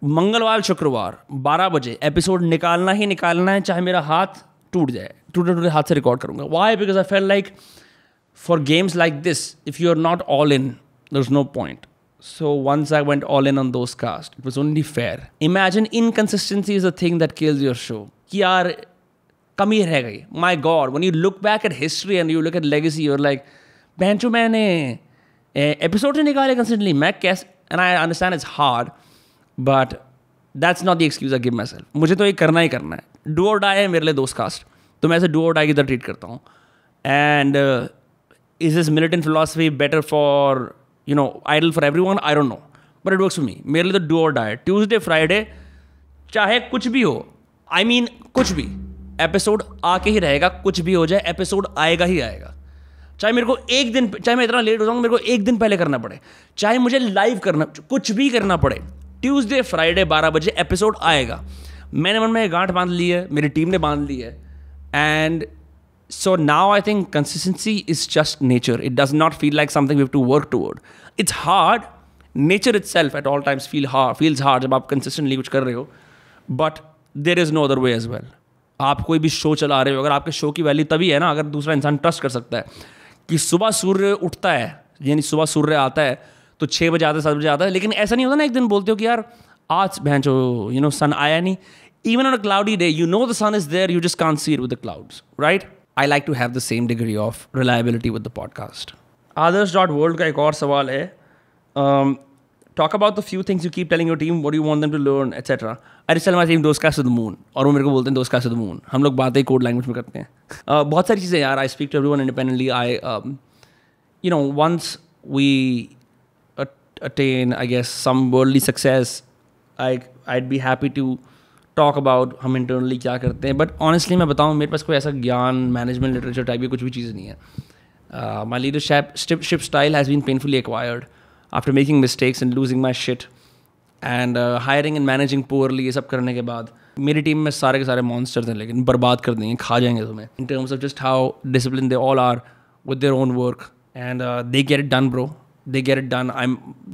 मंगलवार शुक्रवार 12 बजे एपिसोड निकालना ही निकालना है, चाहे मेरा हाथ टूट जाए, टूटे हाथ से रिकॉर्ड करूँगा. Why? Because I felt like for games like this, if you're not all in, there's no point. So once I went all in on Dostcast, it was only fair. Imagine inconsistency is the thing that kills your show. कि यार कमी रह गई. My God, when you look back at history and you look at legacy, you're like, बेंचो मैंने episode से निकाले consistently, मैं कैसे. And I understand it's hard, but that's not the excuse I give myself. मुझे तो ये करना ही करना है. डू और डाई है मेरे लिए Dostcast, तो मैं ऐसे डू और डाई की तरह ट्रीट करता हूँ. And is this militant philosophy better for ideal for everyone? I don't know, but it works for me. मेरे लिए तो डू और डाई. ट्यूसडे फ्राइडे चाहे कुछ भी हो, I mean कुछ भी, एपिसोड आके ही रहेगा. कुछ भी हो जाए, एपिसोड आएगा ही आएगा. चाहे मेरे को एक दिन, चाहे मैं इतना लेट हो जाऊँ, मेरे को एक दिन पहले करना पड़े, चाहे मुझे लाइव करना, कुछ भी करना पड़े, ट्यूसडे फ्राइडे 12 बजे एपिसोड आएगा. मैंने मन में गांठ बांध ली है, मेरी टीम ने बांध ली है. And so now I think consistency is just nature. It does not feel like something we have to work toward. It's hard. Nature itself at all times feels hard जब आप कंसिस्टेंटली कुछ कर रहे हो. But there is no other way as well. आप कोई भी show चला रहे हो, अगर आपके शो की वैल्यू तभी है ना अगर दूसरा इंसान ट्रस्ट कर सकता है कि सुबह सूर्य उठता है, यानी सुबह सूर्य आता है तो 6 बजे आता है, 7 बजे आता है, लेकिन ऐसा नहीं होता ना एक दिन बोलते हो कि यार आज भैंचो सन आया नहीं. Even on a cloudy day, you know the sun is there, you just can't see it with the clouds, right? I like to have the same degree of reliability with the podcast. Others.world का एक और सवाल है. Talk about the few things you keep telling your team, what do you want them to learn, etc. I just tell my team Dostcast to the moon. और वो मेरे को बोलते हैं Dostcast to the moon. हम लोग बातें code language में करते हैं. बहुत सारी चीज़ें यार. I speak to everyone independently. Once we attain, I guess, some worldly success, I'd be happy to talk about हम इंटरनली क्या करते हैं. बट ऑनेस्टली मैं बताऊँ, मेरे पास कोई ऐसा ज्ञान, मैनेजमेंट लिटरेचर टाइप की कुछ भी चीज़ नहीं है. My leadership style has been painfully acquired after making mistakes and losing my shit and hiring and managing poorly. ये सब करने के बाद मेरी टीम में सारे के सारे मॉन्स्टर्स हैं, लेकिन बर्बाद कर देंगे, खा जाएंगे तुम्हें. In terms of just how discipline they all are with their own work and they get it done bro. They get it done.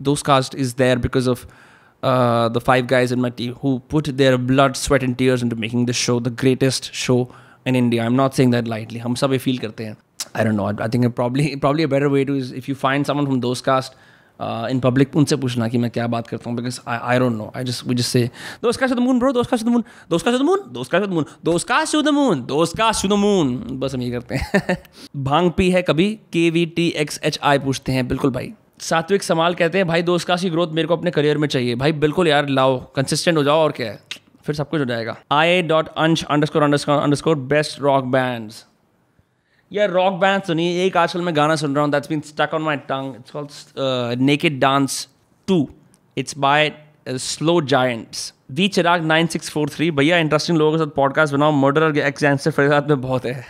Dostcast is there because of the 5 guys in my team who put their blood, sweat and tears into making this show the greatest show in India. I'm not saying that lightly. हम सब ये feel करते हैं. I don't know. I think probably a better way to is if you find someone from Dostcast in public, उनसे पूछना कि मैं क्या बात करता हूँ, because I don't know. We just say Dostcast to the moon, bro. Dostcast to the moon. Dostcast to the moon. Dostcast to the moon. Dostcast to the moon. Dostcast to the moon. बस हम ये करते हैं. भांग P है कभी? KVTXHI पूछते हैं. बिल्कुल भाई. सात्विक समाल कहते हैं भाई Dostcast की ग्रोथ मेरे को अपने करियर में चाहिए. भाई बिल्कुल यार, लाओ, कंसिस्टेंट हो जाओ और क्या है, फिर सब कुछ हो जाएगा. IA.ansh___ best rock bands. यार रॉक बैंड सुनिए. एक आजकल मैं गाना सुन रहा हूँ that's been stuck on my tongue. It's called naked dance 2. It's by Slow Giants. V Chirag 9643. भैया इंटरेस्टिंग लोगों के साथ पॉडकास्ट बनाओ. मर्डर एक्स गैंगस्टर फरीदाबाद में बहुत है.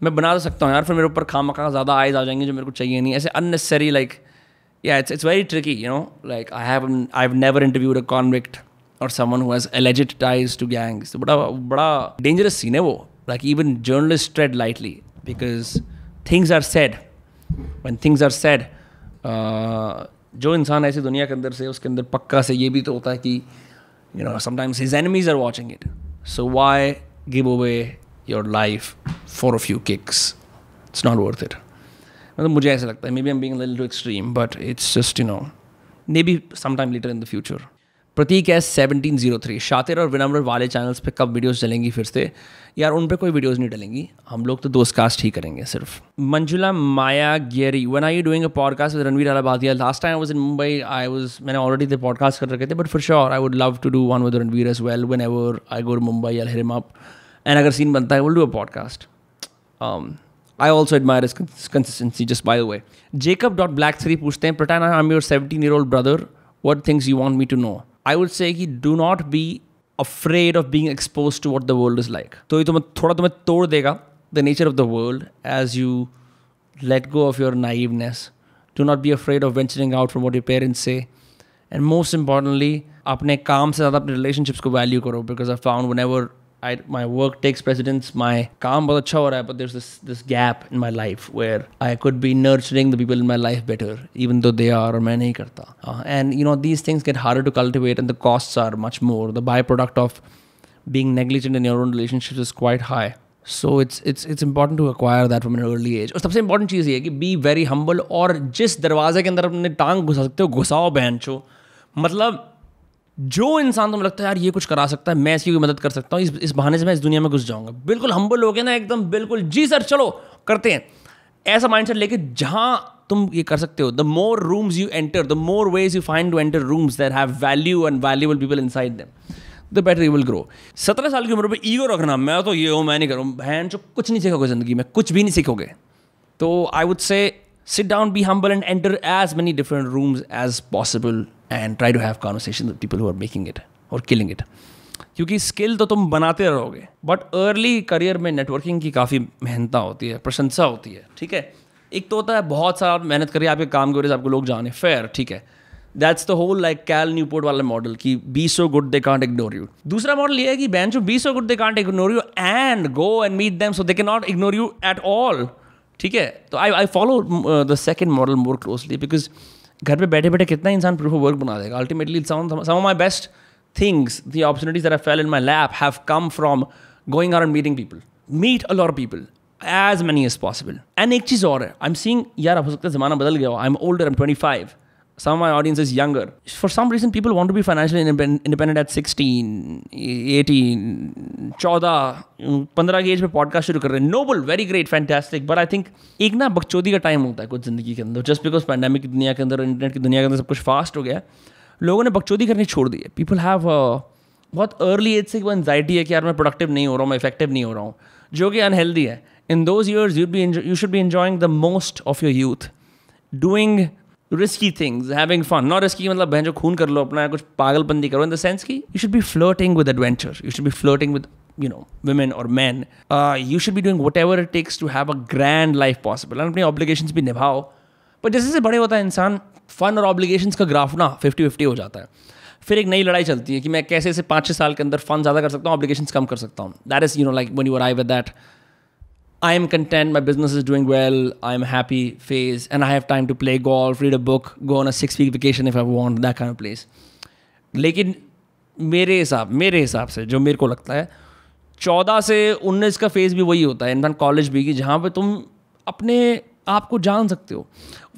मैं बना तो सकता हूँ यार, फिर मेरे ऊपर खामखा ज़्यादा आइज आ जाएंगे जो मेरे को चाहिए नहीं. ऐसे unnecessary like it's very tricky, like I've never interviewed a convict or someone who has alleged ties to gangs. तो बड़ा dangerous scene है वो. Like even journalists tread lightly because things are said. When things are said, जो इंसान ऐसी दुनिया के अंदर से, उसके अंदर पक्का से ये भी तो होता है कि sometimes his enemies are watching it. So why give away your life for a few kicks? It's not worth it. मतलब मुझे ऐसा लगता है. Maybe I'm being a little too extreme, but it's just maybe sometime later in the future. प्रतीक है 1703. शातिर और विनम्र वाले चैनल्स पे कब वीडियोस चलेंगी फिर से? यार उन पे कोई वीडियोस नहीं डलेंगी. हम लोग तो दोस्तकास्ट ही करेंगे सिर्फ. मंजुला माया गियरी. When are you doing a podcast with Ranveer Allahbadia? Last time I was in Mumbai. मैंने ऑलरेडी द पॉडकास्ट कर रखे थे, but for sure I would love to do one with Ranveer as well. Whenever I go to Mumbai I hit him up and अगर scene बनता है will do a podcast. I also admire his consistency, just by the way. Jacob.black3 पूछते हैं, pretend I'm your 17-year-old brother. What things you want me to know? I would say कि do not be afraid of being exposed to what the world is like. तो ये तुम्हें तोड़ देगा the nature of the world as you let go of your naiveness. Do not be afraid of venturing out from what your parents say. And most importantly, अपने काम से ज़्यादा अपने relationships को value करो, because I found whenever my work takes precedence, my काम बहुत अच्छा हो रहा है, but there's this gap in my life where I could be nurturing the people in my life better, even though they are, और मैं नहीं करता. And these things get harder to cultivate and the costs are much more. The byproduct of being negligent in your own relationships is quite high. So it's important to acquire that from an early age. और सबसे important चीज़ ये है कि be very humble, और जिस दरवाजे के अंदर अपने टांग घुसा सकते हो घुसाओ बहनचो. मतलब जो इंसान तुम्हें लगता है यार ये कुछ करा सकता है, मैं इसकी कोई मदद कर सकता हूँ, इस बहाने से मैं इस दुनिया में घुस जाऊँगा. बिल्कुल हम्बल हो गया ना एकदम, बिल्कुल जी सर चलो करते हैं, ऐसा माइंडसेट लेके जहाँ तुम ये कर सकते हो. The more rooms you enter, the more ways you find to enter rooms that have value and valuable people inside them, the better you will grow. 17 साल की उम्र पर ईगो रखना, मैं तो ये हूँ, मैं नहीं करूँ, बहन जो कुछ नहीं सीखोगे ज़िंदगी में, कुछ भी नहीं सीखोगे. तो I would say sit down, be humble and enter as many different rooms as possible and try to have conversations with people who are making it or killing it. क्योंकि स्किल तो तुम बनाते रहोगे, बट अर्ली करियर में networking की काफ़ी मेहनता होती है, प्रशंसा होती है. ठीक है, एक तो होता है बहुत सारा मेहनत करिए, आपके काम की वजह से आपको लोग जाने, फेयर, ठीक है. That's the whole like Cal Newport वाला मॉडल कि be so good they can't ignore you. दूसरा मॉडल ये है कि बेंचो be so good they can't ignore you and go and meet them so they can not ignore you at all. ठीक है, तो I follow the second model more closely, because घर पे बैठे बैठे कितना इंसान प्रूफ ऑफ वर्क बना देगा. Ultimately some of my best things, the opportunities that I fell in my lap have come from going out and meeting people. Meet a lot of people. as many as possible. And एक चीज़ और है, I'm seeing, यार हो सकता है ज़माना बदल गया हो, I'm older, I'm 25. Some of my audience is younger. For some reason, people want to be financially independent at 16, 18, 14, 15 की एज पे पॉडकास्ट शुरू कर रहे हैं. Noble, very great, fantastic. But I think एक ना बकचोदी का टाइम होता है कुछ ज़िंदगी के अंदर. Just because पैंडेमिक की दुनिया के अंदर, इंटरनेट की दुनिया के अंदर सब कुछ फास्ट हो गया, लोगों ने बकचोदी करनी छोड़ दी है. People have बहुत अर्ली एज से एंजाइटी है कि यार मैं प्रोडक्टिव नहीं हो रहा हूँ, मैं इफेक्टिव नहीं हो रहा हूँ, जो कि अनहेल्दी है. In those years, you should be enjoying the most of your youth, doing risky things, having fun. Not risky मतलब बहन जो खून कर लो अपना, कुछ पागलपंती करो. In the sense कि you should be flirting with adventure. You should be flirting with, you know, women or men. You should be doing whatever it takes to have a grand life possible. And अपनी obligations भी निभाओ. पर जैसे से बड़े होता है इंसान, fun और obligations का ग्राफ ना 50-50 हो जाता है. फिर एक नई लड़ाई चलती है कि मैं कैसे से 5-6 साल के अंदर फन ज़्यादा कर सकता हूँ, obligations कम कर सकता हूँ. That is, you know, like when you arrive at that I am content, my business is doing well, I am happy phase, and I have time to play golf, read a book, go on a 6-week vacation if I want, that kind of place. लेकिन मेरे हिसाब से जो मेरे को लगता है 14 से 19 का फेज़ भी वही होता है, इनफैक्ट कॉलेज भी, कि जहाँ पे तुम अपने आप को जान सकते हो.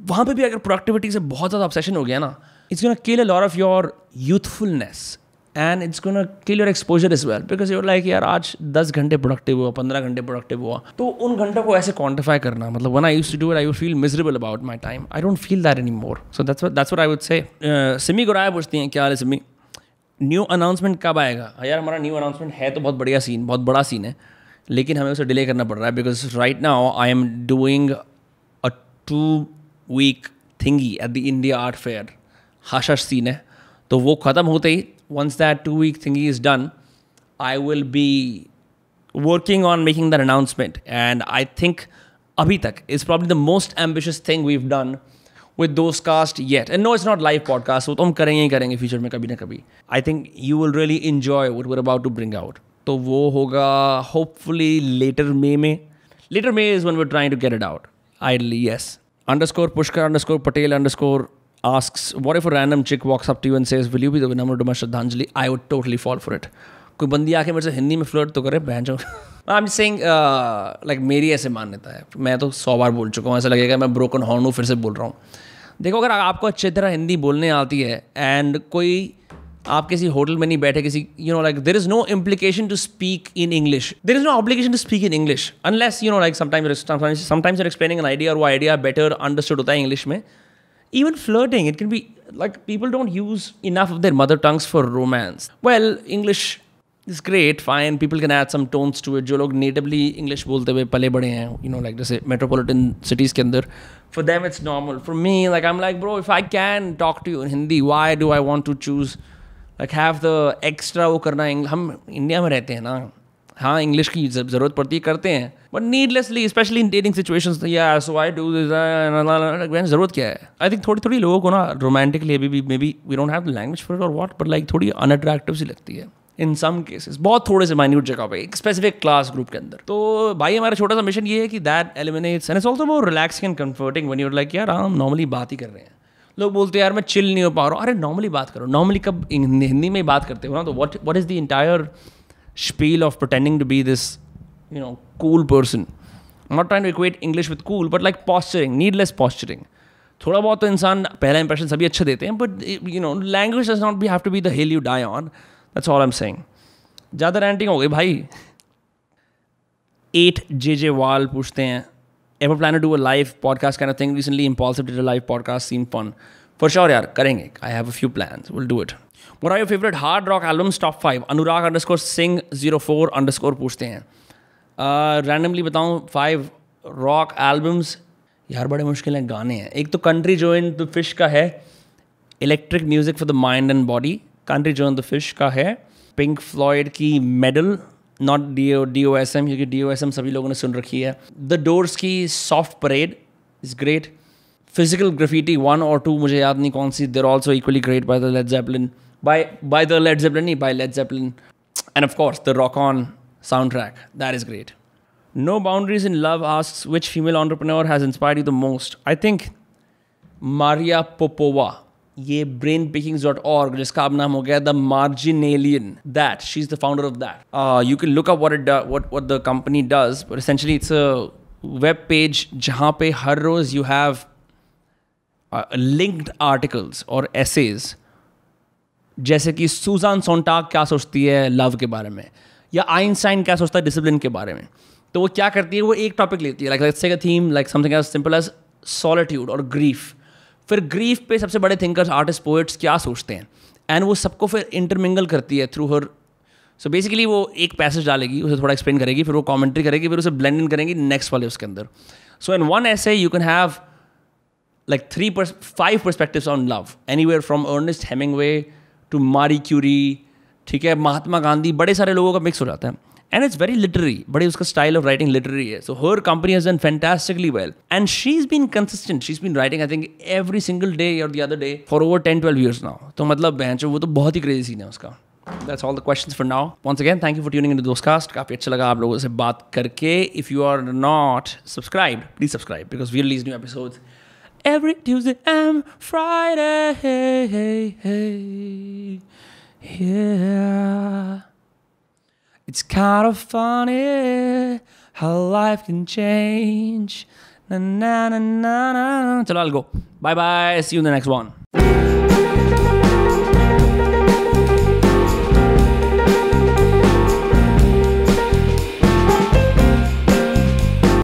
वहाँ पे भी अगर प्रोडक्टिविटी से बहुत ज़्यादा ऑब्सेशन हो गया ना, it's gonna kill a lot of your youthfulness. And it's gonna kill your exposure as well, because you're like यार आज 10 घंटे प्रोडक्टिव हुआ, 15 घंटे प्रोडक्टिव हुआ, तो उन घंटों को ऐसे क्वान्टिफाई करना, मतलब when I used to do it I would feel miserable about my time. I don't feel that anymore. So that's what I would say. Simi Goraya पूछती हैं, क्या हाल है सिमी, न्यू अनाउंसमेंट कब आएगा? यार हमारा न्यू अनाउंसमेंट है तो बहुत बढ़िया सीन, बहुत बड़ा सीन है, लेकिन हमें उसे डिले करना पड़ रहा है, because right now I am doing a 2-week thingy at the India art fair. हाशा सीन है, तो वो ख़त्म होते ही, once that 2-week thingy is done, I will be working on making that announcement. And I think abhi tak is probably the most ambitious thing we've done with Dostcast yet. And no, it's not live podcast, वो तो हम करेंगे ही करेंगे future में कभी ना कभी. I think you will really enjoy what we're about to bring out. तो वो होगा hopefully later May में. Later May is when we're trying to get it out. Ideally, yes. _Pushkar_Patel_ asks, what if a random chick walks up to you and says, will you be the Vinamre to my Shraddhanjali? I would totally fall for it. कोई बंदी आके मेरे से हिंदी में flirt तो करे, बहन जो. I'm just saying, like मेरी ऐसे मान्यता है, मैं तो 100 बार बोल चुका हूँ, ऐसा लगेगा मैं ब्रोकन हॉर्न हूँ, फिर से बोल रहा हूँ. देखो, अगर आपको अच्छी तरह हिंदी बोलने आती है एंड कोई आप किसी होटल में नहीं बैठे, किसी, you know, like there is no implication to speak in English. There is no obligation to speak in English unless, you know, like sometimes you're explaining an idea, और वो idea better understood होता है English में. Even flirting, it can be like people don't use enough of their mother tongues for romance. Well, English is great, fine. People can add some tones to it. जो लोग natively English बोलते हुए पले बड़े हैं, you know, like जैसे metropolitan cities के अंदर, for them it's normal. For me, like I'm like, bro, if I can talk to you in Hindi, why do I want to choose like have the extra वो करना? हम India में रहते हैं ना, हाँ इंग्लिश की ज़रूरत पड़ती है, करते हैं, but needlessly, specially in dating situations. या सो आई डू दिस, ज़रूरत क्या है? आई थिंक थोड़ी लोगों को ना रोमांटिकली अभी भी may be we don't have the language for और व्हाट, बट लाइक थोड़ी अनअट्रैक्टिव सी लगती है इन सम केसेस, बहुत थोड़े से माइन्यूट जगह पे, एक स्पेसिफिक क्लास ग्रुप के अंदर. तो भाई हमारा छोटा सा मिशन ये है कि that eliminates, and it's also more relaxing and comforting when you are like यार हम नॉर्मली बात ही कर रहे हैं. लोग बोलते हैं यार मैं चिल नहीं हो पा रहा हूँ. अरे नॉर्मली बात करो. नॉर्मली कब हिंदी में बात करते हो ना, तो what is the entire spiel of pretending to be this, you know, cool person. I'm not trying to equate English with cool, but like posturing, needless posturing. थोड़ा बहुत तो इंसान पहला इंप्रेशन सभी अच्छे देते हैं, but you know, language does not have to be the hill you die on. That's all I'm saying. ज़्यादा रैंटिंग हो गई भाई. 8JJ Wal पूछते हैं, ever plan to do a live podcast kind of thing? Recently Impulsive did a live podcast, seemed fun. For sure यार, करेंगे. I have a few plans. We'll do it. What are your favorite hard rock albums? Top 5. Anurag_Singh04_ पूछते हैं. Randomly बताऊँ 5 rock albums. यार बड़े मुश्किल हैं गाने हैं. एक तो Country Join the Fish का है, Electric Music for the Mind and Body. Country Join the Fish का है. Pink Floyd की Medal, not DOSM, क्योंकि DOSM सभी लोगों ने सुन रखी है. The Doors की Soft Parade is great. Physical Graffiti 1 or 2 मुझे याद नहीं कौन सी. They're also equally great by the Led Zeppelin. By the Led Zeppelin, नहीं, by Led Zeppelin. And of course, the Rock On soundtrack. That is great. No Boundaries in Love asks, which female entrepreneur has inspired you the most? I think Maria Popova. ये brainpickings.org, जिसका अब नाम हो गया The Marginalian. That she's the founder of that. You can look up what the company does, but essentially it's a web page जहाँ पे हर रोज you have linked articles और essays, जैसे कि सुजान सोंटाग क्या सोचती है लव के बारे में, या आइंस्टाइन क्या सोचता है डिसिप्लिन के बारे में. तो वो क्या करती है, वो एक टॉपिक लेती है, like let's take a theme like something as simple as solitude और ग्रीफ. फिर ग्रीफ पे सबसे बड़े थिंकर्स, आर्टिस्ट, पोएट्स क्या सोचते हैं, एंड वो सबको फिर इंटरमिंगल करती है थ्रू हर. सो बेसिकली वो एक पैसेज डालेगी, उसे थोड़ा एक्सप्लेन करेगी, फिर वो कॉमेंट्री करेगी, फिर उसे ब्लेंड इन करेंगी नेक्स्ट वाले उसके अंदर. सो इन वन ऐसे you can have like 5 perspectives on love, anywhere from Ernest Hemingway to Marie Curie, ठीक है, महात्मा गांधी, बड़े सारे लोगों का मिक्स हो जाता है. And it's very literary, बड़ी उसका style of writing literary है. So her company has done fantastically well. And she's been consistent. She's been writing, I think, every single day or the other day for over 10-12 years now. तो मतलब बहनचो वो तो बहुत ही crazy scene है उसका. That's all the questions for now. Once again, thank you for tuning into Dostcast. काफ़ी अच्छा लगा आप लोगों से बात करके. If you are not subscribed, please subscribe because we release new episodes every Tuesday and Friday. Yeah. It's kind of funny how life can change. Na na na na na. Chalo, I'll go. Bye bye. See you in the next one.